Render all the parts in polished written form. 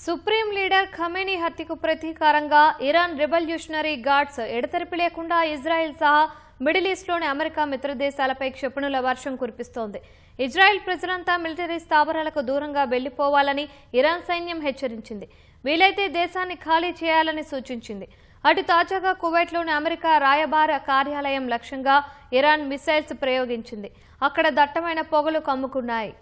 Supreme leader Khamenei హత్యకు ప్రతీకారంగా Iran revolutionary guards ఎడతెరిపి లేకుండా ఇజ్రాయెల్ సహా మిడిల్ ఈస్ట్లోని అమెరికా మిత్రదేశాలపై క్షిపణుల వర్షం కురిపిస్తోంది. ఇజ్రాయెల్ ప్రజలంతా మిలిటరీ స్థావరాలకు దూరంగా వెళ్లిపోవాలని ఇరాన్ సైన్యం హెచ్చరించింది. వీలైతే దేశాన్ని ఖాళీ చేయాలని సూచించింది. అటు తాజాగా కువైట్లోని అమెరికా రాయబార కార్యాలయం లక్ష్యంగా ఇరాన్ మిసైల్స్ ప్రయోగించింది. అక్కడ దట్టమైన పొగలు కమ్ముకున్నాయి.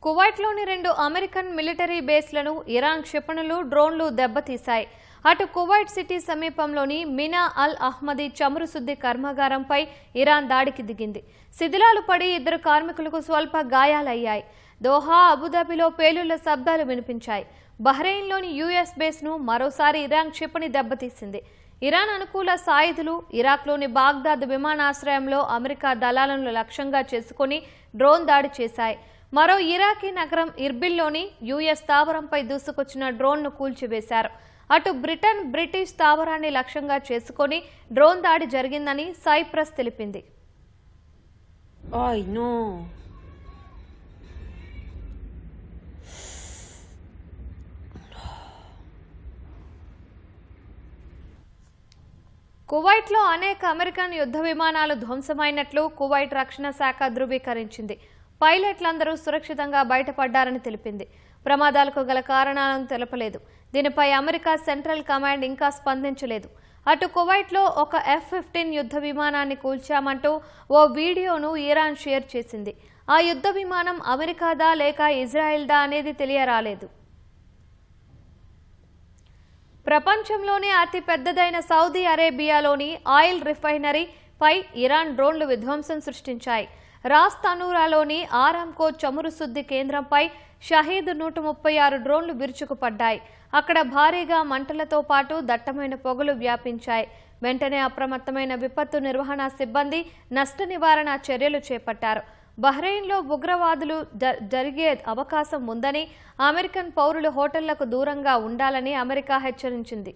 కువైట్లోని 2 అమెరికన్ మిలిటరీ బేస్లను ఇరాన్ క్షిపణులు, డ్రోన్లు దెబ్బతీశాయి. అటు కువైట్ సిటీ సమీపంలోని మినా అల్ అహ్మదీ చమురు శుద్ధి కర్మాగారంపై ఇరాన్ దాడికి దిగింది. శిథిలాలు పడి 2 కార్మికులకు స్వల్ప గాయాలయ్యాయి. దోహా, అబుదాబిలో పేలుళ్ల శబ్దాలు వినిపించాయి. బహ్రెయిన్లోని యుఎస్ బేస్ను మరోసారి ఇరాన్ క్షిపణి దెబ్బతీసింది. ఇరాన్ అనుకూల సాయుధులు ఇరాక్లోని బాగ్దాద్ విమానాశ్రయంలో అమెరికా దళాలను లక్ష్యంగా చేసుకుని డ్రోన్ దాడి చేశాయి. మరో ఇరాకీ నగరం ఇర్బిల్లోని యుఎస్ స్థావరంపై దూసుకొచ్చిన డ్రోన్ను కూల్చివేశారు. అటు బ్రిటిష్ స్థావరాన్ని లక్ష్యంగా చేసుకుని డ్రోన్ దాడి జరిగిందని సైప్రస్ తెలిపింది. కువైట్లో అనేక అమెరికన్ యుద్ధ విమానాలు ధ్వంసమైనట్లు కువైట్ రక్షణ శాఖ ధృవీకరించింది. పైలట్లందరూ సురక్షితంగా బయటపడ్డారని తెలిపింది. ప్రమాదాలకు గల కారణాలను తెలపలేదు. దీనిపై అమెరికా సెంట్రల్ కమాండ్ ఇంకా స్పందించలేదు. అటు కువైట్లో ఒక F-15 యుద్ధ విమానాన్ని కూల్చామంటూ ఓ వీడియోను ఇరాన్ షేర్ చేసింది. ఆ యుద్ధ విమానం అమెరికాదా లేక ఇజ్రాయెల్దా అనేది తెలియరాలేదు. ప్రపంచంలోనే అతి పెద్దదైన సౌదీ అరేబియాలోని ఆయిల్ రిఫైనరీ పై ఇరాన్ డ్రోన్లు విధ్వంసం సృష్టించాయి. రాస్ తనూరాలోని ఆరామ్కో చమురు శుద్ధి కేంద్రంపై షహీద్ 136 డ్రోన్లు విరుచుకుపడ్డాయి. అక్కడ భారీగా మంటలతో పాటు దట్టమైన పొగలు వ్యాపించాయి. వెంటనే అప్రమత్తమైన విపత్తు నిర్వహణ సిబ్బంది నష్ట నివారణ చర్యలు చేపట్టారు. బహ్రెయిన్లో ఉగ్రవాదులు జరిగే అవకాశం ఉందని, అమెరికన్ పౌరులు హోటళ్లకు దూరంగా ఉండాలని అమెరికా హెచ్చరించింది.